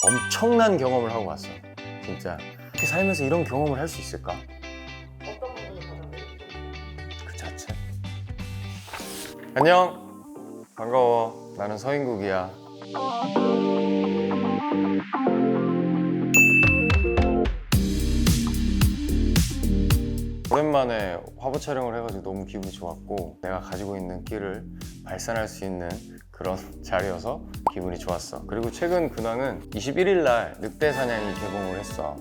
엄청난 경험을 하고 왔어. 진짜 이렇게 살면서 이런 경험을 할 수 있을까? 어떤 부분이 가장 매력적이에요? 그 자체. 안녕, 반가워. 나는 서인국이야. 오랜만에 화보 촬영을 해가지고 너무 기분이 좋았고, 내가 가지고 있는 끼를 발산할 수 있는 그런 자리여서 기분이 좋았어. 그리고 최근 근황은 21일 날 늑대 사냥이 개봉을 했어.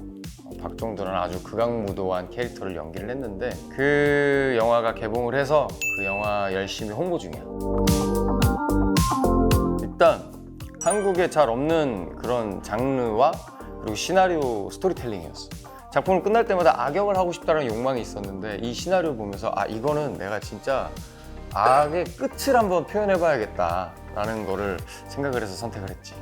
박종도라는 아주 극악무도한 캐릭터를 연기를 했는데, 그 영화가 개봉을 해서 그 영화 열심히 홍보 중이야. 일단 한국에 잘 없는 그런 장르와 그리고 시나리오 스토리텔링이었어. 작품을 끝날 때마다 악역을 하고 싶다는 욕망이 있었는데, 이 시나리오 보면서 아, 이거는 내가 진짜 악의 끝을 한번 표현해봐야겠다 라는 거를 생각을 해서 선택을 했지.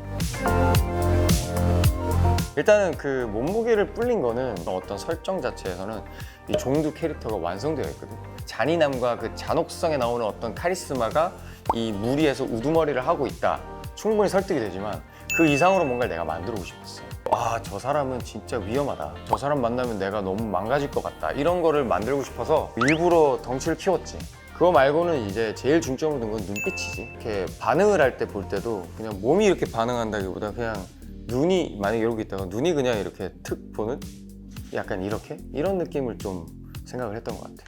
일단은 그 몸무게를 불린 거는 어떤 설정 자체에서는 이 종두 캐릭터가 완성되어 있거든. 잔인함과 그 잔혹성에 나오는 어떤 카리스마가 이 무리에서 우두머리를 하고 있다, 충분히 설득이 되지만 그 이상으로 뭔가를 내가 만들고 싶었어. 와, 저 사람은 진짜 위험하다, 저 사람 만나면 내가 너무 망가질 것 같다, 이런 거를 만들고 싶어서 일부러 덩치를 키웠지. 그거 말고는 이제 제일 중점으로 둔 건 눈빛이지. 이렇게 반응을 할 때 볼 때도 그냥 몸이 이렇게 반응한다기보다 그냥 눈이 만약에 이러고 있다가 눈이 그냥 이렇게 툭 보는, 약간 이렇게 이런 느낌을 좀 생각을 했던 것 같아.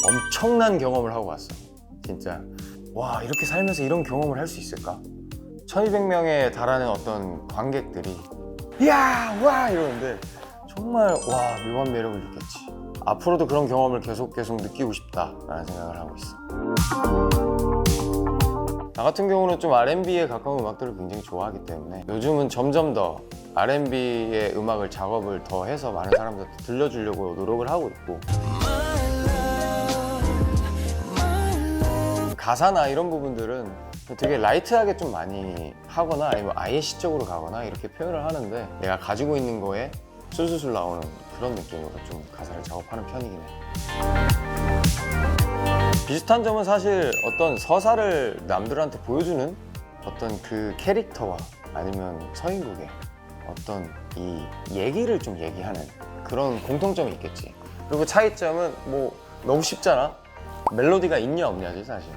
엄청난 경험을 하고 왔어. 진짜 와, 이렇게 살면서 이런 경험을 할 수 있을까? 1200명에 달하는 어떤 관객들이 이야 와 이러는데 정말 와, 묘한 매력을 느꼈지. 앞으로도 그런 경험을 계속 느끼고 싶다라는 생각을 하고 있어. 나 같은 경우는 좀 R&B에 가까운 음악들을 굉장히 좋아하기 때문에 요즘은 점점 더 R&B의 음악을 작업을 더 해서 많은 사람들한테 들려주려고 노력을 하고 있고, 가사나 이런 부분들은 되게 라이트하게 좀 많이 하거나 아니면 아예 시적으로 가거나 이렇게 표현을 하는데, 내가 가지고 있는 거에 술술술 나오는 그런 느낌으로 좀 가사를 작업하는 편이긴 해. 비슷한 점은 사실 어떤 서사를 남들한테 보여주는 어떤 그 캐릭터와 아니면 서인국의 어떤 이 얘기를 좀 얘기하는 그런 공통점이 있겠지. 그리고 차이점은 뭐 너무 쉽잖아. 멜로디가 있냐 없냐지 사실.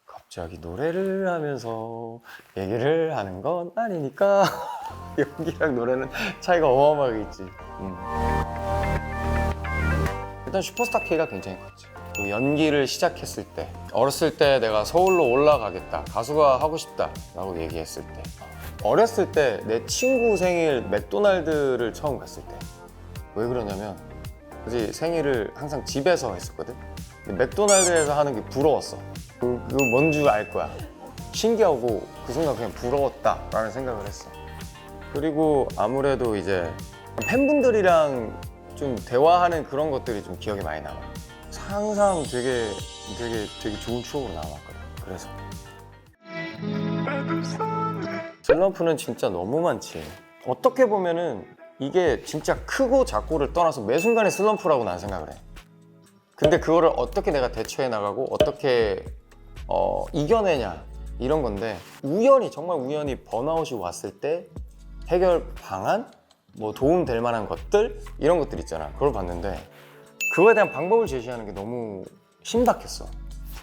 갑자기 노래를 하면서 얘기를 하는 건 아니니까 연기랑 노래는 차이가 어마어마하게 있지. 일단 슈퍼스타 K가 굉장히 컸지. 또 연기를 시작했을 때, 어렸을 때 내가 서울로 올라가겠다, 가수가 하고 싶다 라고 얘기했을 때, 어렸을 때 내 친구 생일 맥도날드를 처음 갔을 때, 왜 그러냐면 그지, 생일을 항상 집에서 했었거든. 근데 맥도날드에서 하는 게 부러웠어. 그거 뭔 줄 알 거야. 신기하고 그 순간 그냥 부러웠다 라는 생각을 했어. 그리고 아무래도 이제 팬분들이랑 좀 대화하는 그런 것들이 좀 기억에 많이 남아. 항상 되게 좋은 추억으로 남았거든. 그래서 슬럼프는 진짜 너무 많지. 어떻게 보면은 이게 진짜 크고 작고를 떠나서 매 순간에 슬럼프라고 난 생각을 해. 근데 그거를 어떻게 내가 대처해 나가고 어떻게 이겨내냐 이런 건데, 우연히 정말 우연히 번아웃이 왔을 때 해결 방안, 뭐 도움 될 만한 것들, 이런 것들 있잖아. 그걸 봤는데 그거에 대한 방법을 제시하는 게 너무 신박했어.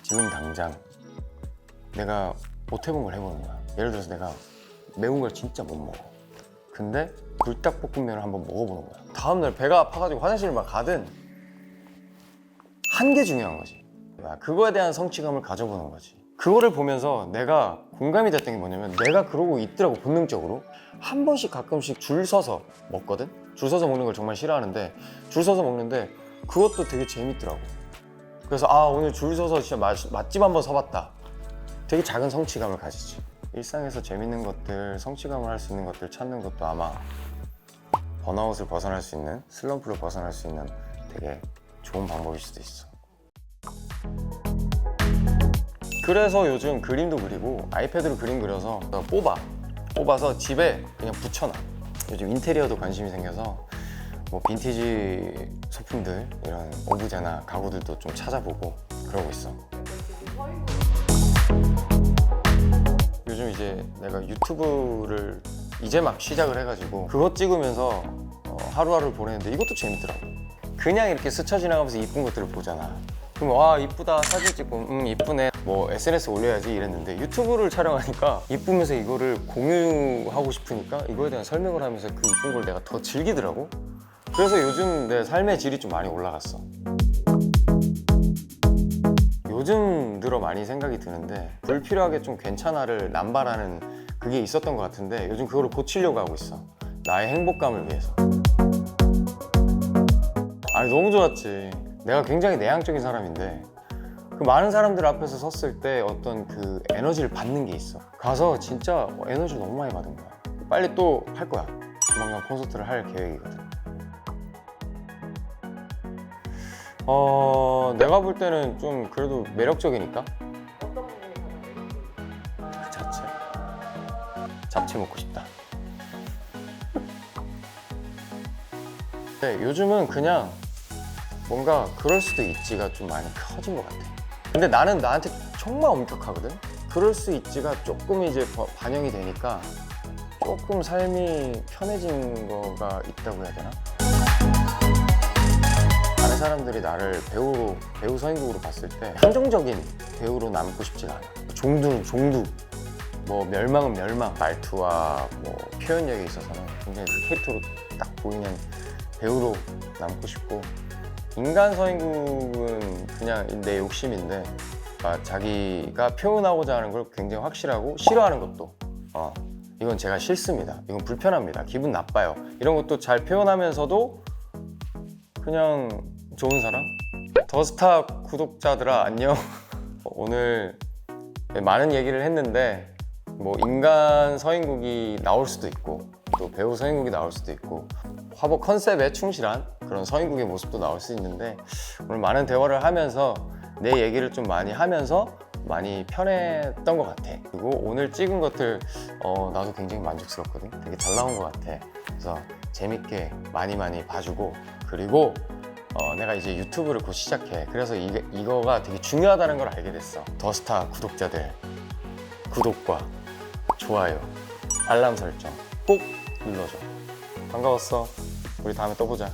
지금 당장 내가 못 해본 걸 해보는 거야. 예를 들어서 내가 매운 걸 진짜 못 먹어. 근데 불닭볶음면을 한번 먹어보는 거야. 다음날 배가 아파가지고 화장실을 막 가든, 한 게 중요한 거지. 그거에 대한 성취감을 가져보는 거지. 그거를 보면서 내가 공감이 됐던 게 뭐냐면, 내가 그러고 있더라고. 본능적으로 한 번씩 가끔씩 줄 서서 먹거든. 줄 서서 먹는 걸 정말 싫어하는데 줄 서서 먹는데 그것도 되게 재밌더라고. 그래서 아, 오늘 줄 서서 진짜 맛집 한번 서봤다. 되게 작은 성취감을 가지지. 일상에서 재밌는 것들, 성취감을 할 수 있는 것들 찾는 것도 아마 번아웃을 벗어날 수 있는, 슬럼프를 벗어날 수 있는 되게 좋은 방법일 수도 있어. 그래서 요즘 그림도 그리고 아이패드로 그림 그려서 뽑아서 집에 그냥 붙여놔. 요즘 인테리어도 관심이 생겨서 뭐 빈티지 소품들, 이런 오브제나 가구들도 좀 찾아보고 그러고 있어. 요즘 이제 내가 유튜브를 이제 막 시작을 해가지고 그거 찍으면서 하루하루 보내는데 이것도 재밌더라고. 그냥 이렇게 스쳐 지나가면서 이쁜 것들을 보잖아. 그럼 와 이쁘다 사진 찍고 이쁘네 뭐 SNS 올려야지 이랬는데 유튜브를 촬영하니까 이쁘면서 이거를 공유하고 싶으니까 이거에 대한 설명을 하면서 그 이쁜 걸 내가 더 즐기더라고. 그래서 요즘 내 삶의 질이 좀 많이 올라갔어. 요즘 들어 많이 생각이 드는데 불필요하게 좀 괜찮아를 남발하는 그게 있었던 것 같은데 요즘 그거를 고치려고 하고 있어. 나의 행복감을 위해서. 아니 너무 좋았지. 내가 굉장히 내향적인 사람인데 그 많은 사람들 앞에서 섰을 때 어떤 그 에너지를 받는 게 있어. 가서 진짜 에너지를 너무 많이 받은 거야. 빨리 또 할 거야. 조만간 콘서트를 할 계획이거든. 내가 볼 때는 좀 그래도 매력적이니까 어떤 부분이 가장 매력적이세요? 그 자체. 잡채 먹고 싶다. 네, 요즘은 그냥 뭔가 그럴 수도 있지가 좀 많이 커진 것 같아. 근데 나는 나한테 정말 엄격하거든. 그럴 수 있지가 조금 이제 반영이 되니까 조금 삶이 편해진 거가 있다고 해야 되나? 다른 사람들이 나를 배우 서인국으로 봤을 때 한정적인 배우로 남고 싶지가 않아. 종두는 종두, 뭐 멸망은 멸망. 말투와 뭐 표현력에 있어서는 굉장히 그 캐릭터로 딱 보이는 배우로 남고 싶고, 인간 서인국은 그냥 내 욕심인데 자기가 표현하고자 하는 걸 굉장히 확실하고 싫어하는 것도 이건 제가 싫습니다, 이건 불편합니다, 기분 나빠요, 이런 것도 잘 표현하면서도 그냥 좋은 사람? 더스타 구독자들아 안녕. 오늘 많은 얘기를 했는데 뭐 인간 서인국이 나올 수도 있고 또 배우 서인국이 나올 수도 있고 화보 컨셉에 충실한 그런 서인국의 모습도 나올 수 있는데, 오늘 많은 대화를 하면서 내 얘기를 좀 많이 하면서 많이 편했던 것 같아. 그리고 오늘 찍은 것들 나도 굉장히 만족스럽거든. 되게 잘 나온 것 같아. 그래서 재밌게 많이 봐주고, 그리고 내가 이제 유튜브를 곧 시작해. 그래서 이거가 되게 중요하다는 걸 알게 됐어. 더스타 구독자들 구독과 좋아요, 알람 설정 꼭 눌러줘. 반가웠어. 우리 다음에 또 보자.